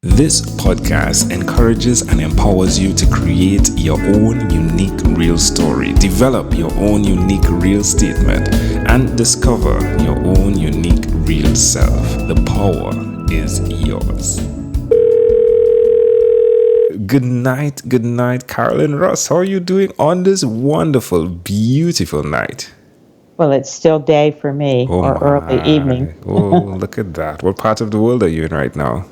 This podcast encourages and empowers you to create your own unique real story, develop your own unique real statement, and discover your own unique real self. The power is yours. Good night, Carolyn Ross. How are you doing on this wonderful, beautiful night? Well, it's still day for me, or early evening. Oh, look at that. What part of the world are you in right now?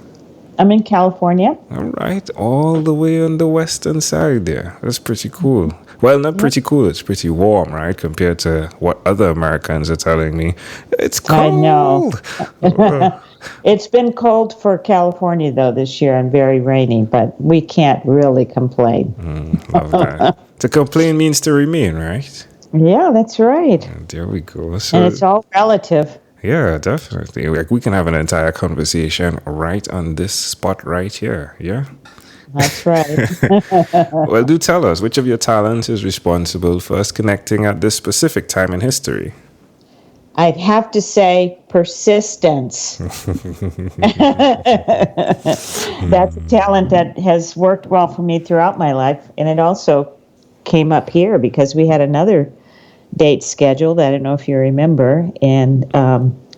I'm in California. All right, all the way on the western side there. That's pretty cool. Well, not pretty cool. It's pretty warm, right? Compared to what other Americans are telling me. It's cold. I know. It's been cold for California, though, this year, and very rainy, but we can't really complain. Love that. To complain means to remain, right? Yeah, that's right. There we go. And it's all relative. Yeah, definitely. Like we can have an entire conversation right on this spot right here. Yeah. That's right. Well, do tell us, which of your talents is responsible for us connecting at this specific time in history? I'd have to say persistence. That's a talent that has worked well for me throughout my life. And it also came up here because we had another date scheduled. I don't know if you remember. And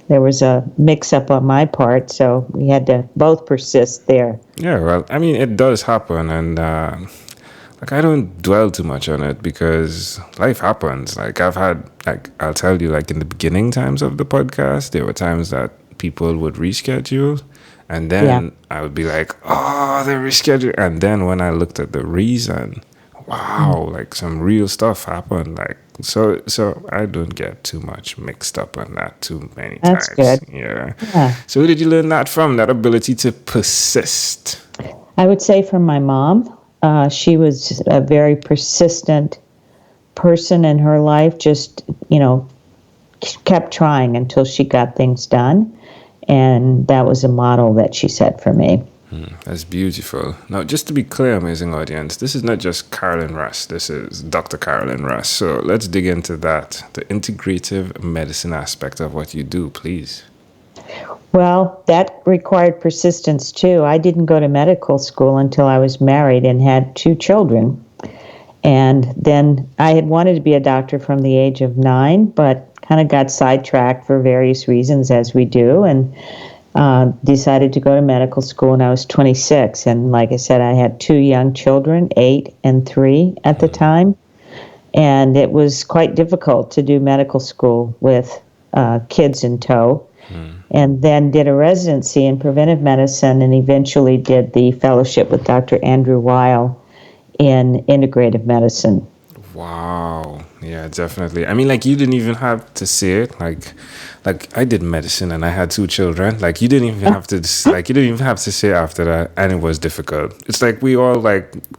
there was a mix-up on my part, so we had to both persist there. Yeah, well, I mean, it does happen. And I don't dwell too much on it because life happens. I'll tell you, in the beginning times of the podcast, there were times that people would reschedule. And then I would be like, oh, they rescheduled. And then when I looked at the reason, wow, some real stuff happened. So I don't get too much mixed up on that too many times. That's good. Yeah. So who did you learn that from, that ability to persist? I would say from my mom. She was a very persistent person in her life, just, kept trying until she got things done. And that was a model that she set for me. That's beautiful. Now, just to be clear, amazing audience, this is not just Carolyn Ross. This is Dr. Carolyn Ross. So let's dig into that, the integrative medicine aspect of what you do, please. Well, that required persistence, too. I didn't go to medical school until I was married and had 2 children. And then I had wanted to be a doctor from the age of 9, but kind of got sidetracked for various reasons, as we do, and decided to go to medical school when I was 26. And like I said, I had 2 young children, 8 and 3 at the time. And it was quite difficult to do medical school with kids in tow. And then did a residency in preventive medicine and eventually did the fellowship with Dr. Andrew Weil in integrative medicine. Wow. Yeah, definitely. I mean, you didn't even have to say it. Like I did medicine and I had 2 children. You didn't even have to, you didn't even have to say after that. And it was difficult. It's we all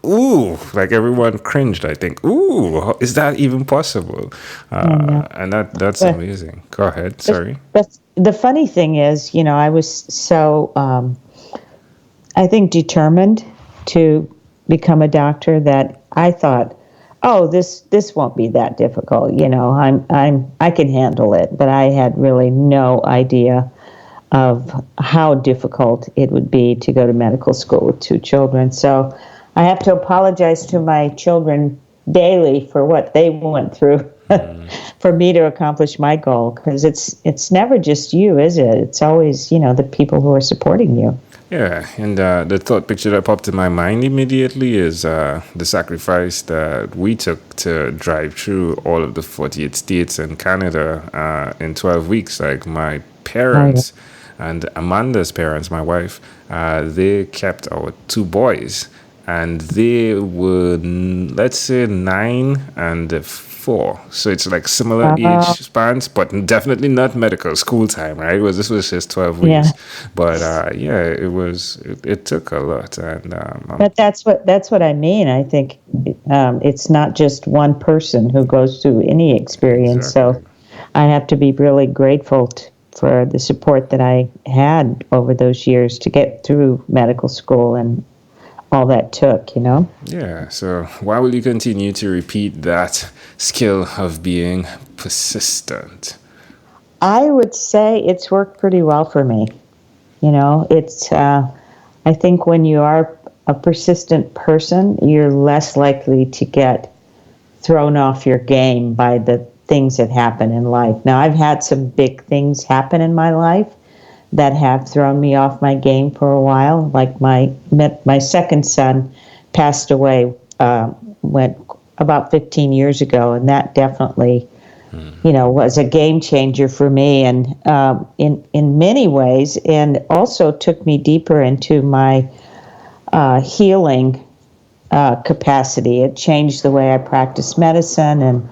ooh, everyone cringed, I think. Ooh, is that even possible? And that's amazing. Go ahead. Sorry. The funny thing is, I was so, I think, determined to become a doctor that I thought, oh, this won't be that difficult. I can handle it. But I had really no idea of how difficult it would be to go to medical school with 2 children. So I have to apologize to my children daily for what they went through for me to accomplish my goal, because it's never just you, is it? It's always, the people who are supporting you. Yeah, and the thought picture that popped in my mind immediately is the sacrifice that we took to drive through all of the 48 states and Canada in 12 weeks. My parents and Amanda's parents, my wife, they kept our 2 boys, and they were, let's say, 9 and 4. So it's similar age spans, but definitely not medical school time, right? This was just 12 weeks. Yeah. But it took a lot. And but that's what I mean. I think it's not just one person who goes through any experience. Exactly. So I have to be really grateful for the support that I had over those years to get through medical school and all that took, Yeah, so why will you continue to repeat that skill of being persistent? I would say it's worked pretty well for me. It's I think when you are a persistent person, you're less likely to get thrown off your game by the things that happen in life. Now, I've had some big things happen in my life that have thrown me off my game for a while. Like my second son passed away went about 15 years ago, and that definitely, was a game changer for me, and in many ways, and also took me deeper into my healing capacity. It changed the way I practice medicine, and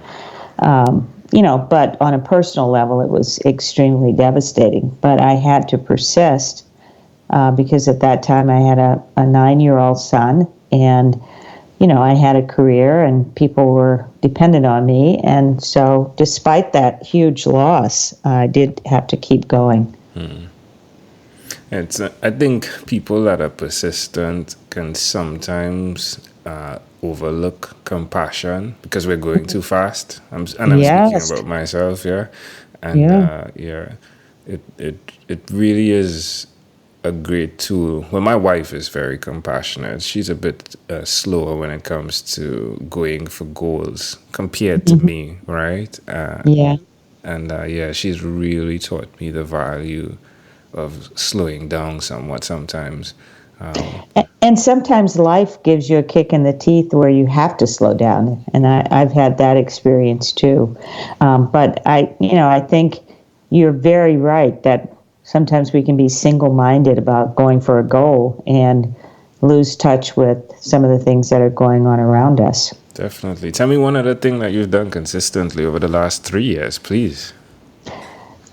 but on a personal level, it was extremely devastating. But I had to persist because at that time I had a 9-year-old son, and I had a career, and people were dependent on me, and so despite that huge loss, I did have to keep going. I think people that are persistent can sometimes overlook compassion because we're going too fast. I'm speaking about myself, and it really is a great tool. Well, my wife is very compassionate. She's a bit slower when it comes to going for goals compared to me, right? And she's really taught me the value of slowing down somewhat sometimes. And sometimes life gives you a kick in the teeth where you have to slow down, and I've had that experience too. But I think you're very right that sometimes we can be single-minded about going for a goal and lose touch with some of the things that are going on around us. Definitely. Tell me one other thing that you've done consistently over the last 3 years, please.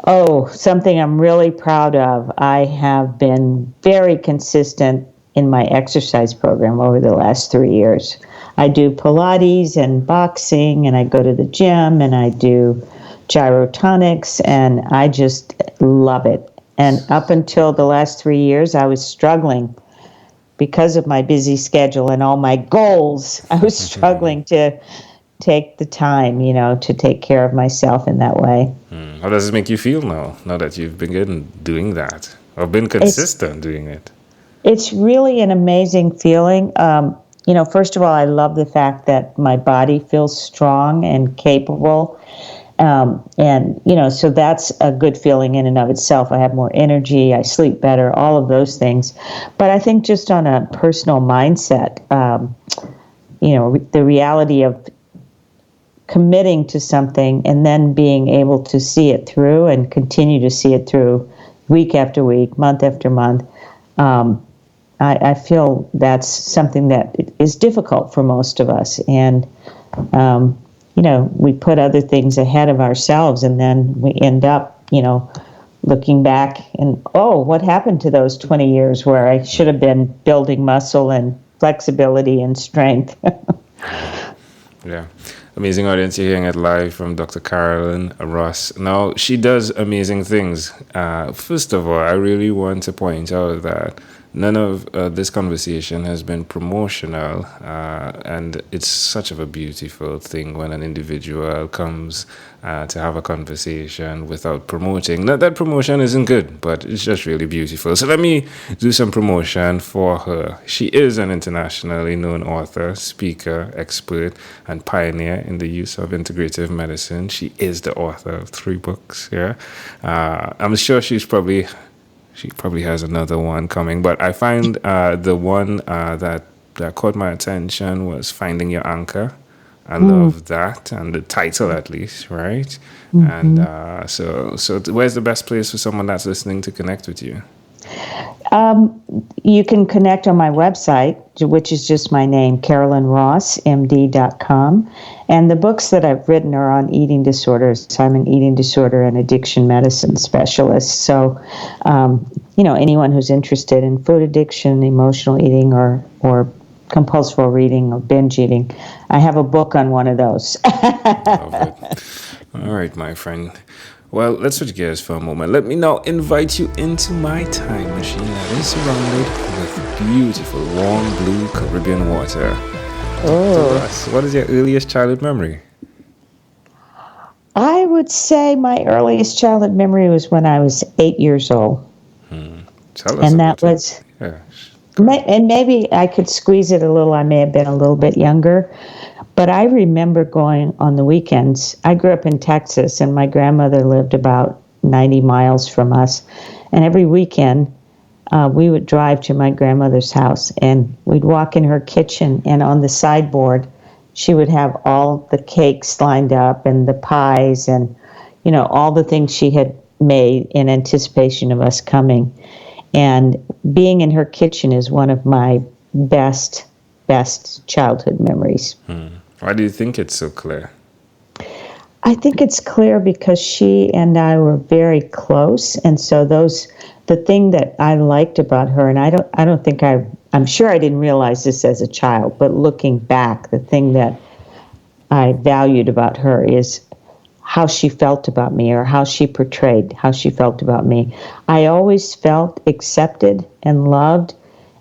Oh, something I'm really proud of. I have been very consistent in my exercise program over the last 3 years. I do Pilates and boxing, and I go to the gym, and I do gyrotonics, and I just love it. And up until the last 3 years, I was struggling because of my busy schedule and all my goals. I was struggling to take the time, to take care of myself in that way. How does it make you feel now that you've been doing that or been consistent doing it? It's really an amazing feeling. First of all, I love the fact that my body feels strong and capable. So that's a good feeling in and of itself. I have more energy, I sleep better, all of those things. But I think just on a personal mindset, the reality of committing to something and then being able to see it through and continue to see it through week after week, month after month, I feel that's something that is difficult for most of us. And we put other things ahead of ourselves, and then we end up, looking back and, what happened to those 20 years where I should have been building muscle and flexibility and strength? Yeah. Amazing audience, you're hearing it live from Dr. Carolyn Ross. Now, she does amazing things. First of all, I really want to point out that none of this conversation has been promotional, and it's such of a beautiful thing when an individual comes to have a conversation without promoting. Not that promotion isn't good, but it's just really beautiful. So let me do some promotion for her. She is an internationally known author, speaker, expert, and pioneer in the use of integrative medicine. She is the author of 3 books. I'm sure she probably has another one coming, but I find the one that caught my attention was Finding Your Anchor. I love that, and the title at least, right? And so where's the best place for someone that's listening to connect with you? You can connect on my website, which is just my name, carolynrossmd.com. And the books that I've written are on eating disorders. I'm an eating disorder and addiction medicine specialist. So, anyone who's interested in food addiction, emotional eating, or compulsive reading or binge eating, I have a book on one of those. Love it. All right, my friend. Well, let's switch gears for a moment. Let me now invite you into my time machine that is surrounded with beautiful, warm, blue Caribbean water. Oh. Ross, what is your earliest childhood memory? I would say my earliest childhood memory was when I was 8 years old. Tell us and about that was it. Yeah. And maybe I could squeeze it a little. I may have been a little bit younger. But I remember going on the weekends. I grew up in Texas, and my grandmother lived about 90 miles from us. And every weekend, we would drive to my grandmother's house, and we'd walk in her kitchen, and on the sideboard, she would have all the cakes lined up and the pies and, all the things she had made in anticipation of us coming. And being in her kitchen is one of my best childhood memories. Why do you think it's so clear? I think it's clear because she and I were very close, and so the thing that I liked about her, and I'm sure I didn't realize this as a child, but looking back, the thing that I valued about her is how she felt about me, or how she portrayed how she felt about me. I always felt accepted and loved,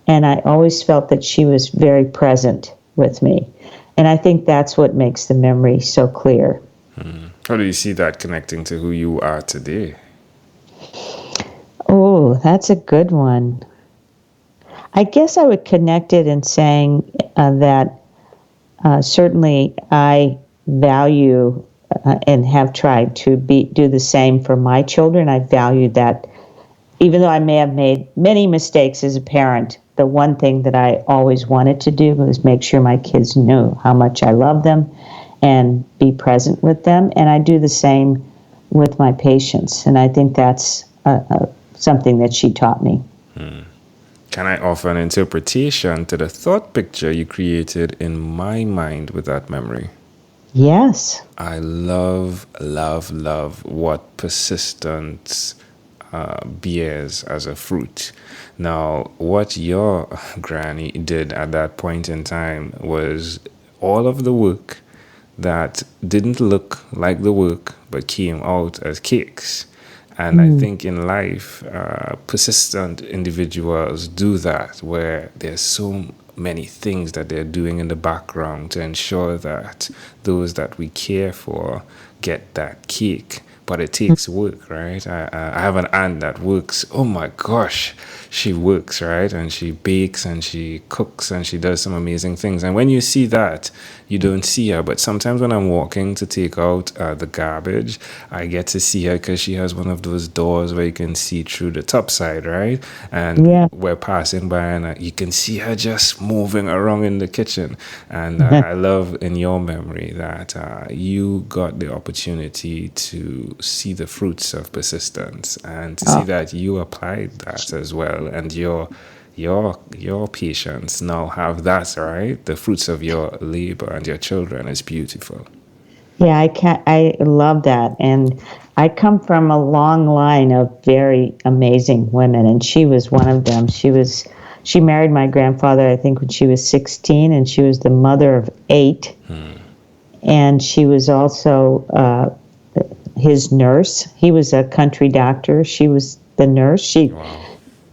and I always felt that she was very present with me. And I think that's what makes the memory so clear. How do you see that connecting to who you are today? Oh, that's a good one. I guess I would connect it in saying that certainly I value and have tried to do the same for my children. I value that, even though I may have made many mistakes as a parent, the one thing that I always wanted to do was make sure my kids knew how much I love them and be present with them. And I do the same with my patients. And I think that's something that she taught me. Can I offer an interpretation to the thought picture you created in my mind with that memory? Yes. I love what persistence bears as a fruit. Now, what your granny did at that point in time was all of the work that didn't look like the work but came out as cakes. And I think in life, persistent individuals do that, where there's so many things that they're doing in the background to ensure that those that we care for get that cake. But it takes work, right? I have an aunt that works. Oh my gosh, she works, right? And she bakes and she cooks and she does some amazing things. And when you see that, you don't see her. But sometimes when I'm walking to take out the garbage, I get to see her because she has one of those doors where you can see through the top side, right? And we're passing by and you can see her just moving around in the kitchen. And I love in your memory that you got the opportunity to see the fruits of persistence and to see that you applied that as well, and your patients now have that, right? The fruits of your labor and your children is beautiful. Yeah, I love that. And I come from a long line of very amazing women, and she was one of them. She married my grandfather, I think, when she was 16, and she was the mother of 8. And she was also his nurse. He was a country doctor. She was the nurse. She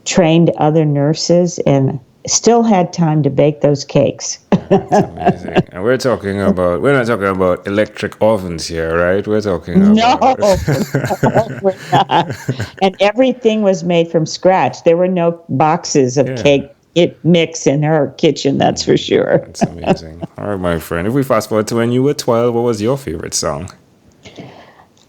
trained other nurses and still had time to bake those cakes. That's amazing. And we're not talking about electric ovens here, right? We're talking about... No, we're not. And everything was made from scratch. There were no boxes of cake mix in her kitchen, that's for sure. That's amazing. All right, my friend. If we fast forward to when you were 12, what was your favorite song?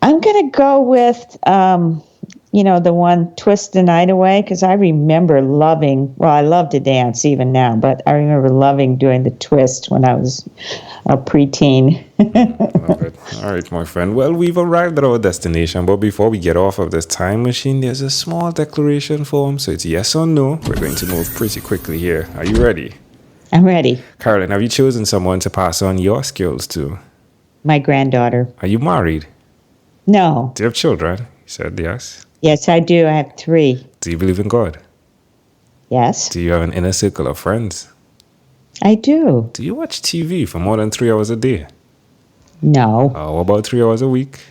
I'm going to go with, the one Twist the Night Away, because I remember I love to dance even now, but I remember loving doing the twist when I was a preteen. Love it. All right, my friend. Well, we've arrived at our destination, but before we get off of this time machine, there's a small declaration form, so it's yes or no. We're going to move pretty quickly here. Are you ready? I'm ready. Carolyn, have you chosen someone to pass on your skills to? My granddaughter. Are you married? No. Do you have children? You said yes. Yes, I do. I have 3. Do you believe in God? Yes. Do you have an inner circle of friends? I do. Do you watch TV for more than 3 hours a day? No. What about 3 hours a week?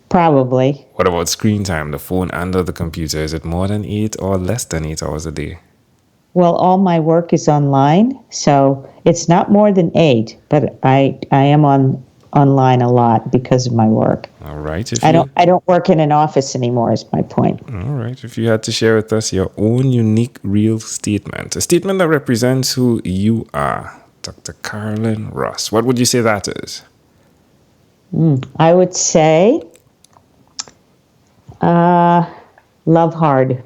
Probably. What about screen time, the phone and the computer? Is it more than 8 or less than 8 hours a day? Well, all my work is online, so it's not more than 8, but I am on online a lot because of my work. All right. I don't work in an office anymore, is my point. All right. If you had to share with us your own unique real statement, a statement that represents who you are, Dr. Carolyn Ross, what would you say that is? I would say love hard.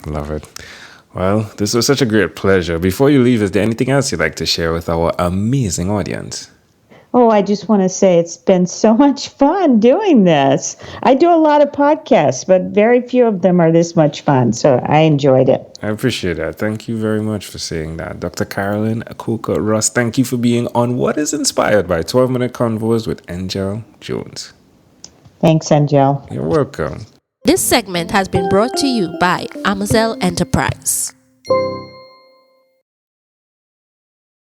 Love it. Well, this was such a great pleasure. Before you leave, is there anything else you'd like to share with our amazing audience? Oh, I just want to say it's been so much fun doing this. I do a lot of podcasts, but very few of them are this much fun. So I enjoyed it. I appreciate that. Thank you very much for saying that. Dr. Carolyn Coker Ross, thank you for being on What is Inspired by 12-Minute Convos with Angel Jones. Thanks, Angel. You're welcome. This segment has been brought to you by Amazel Enterprise.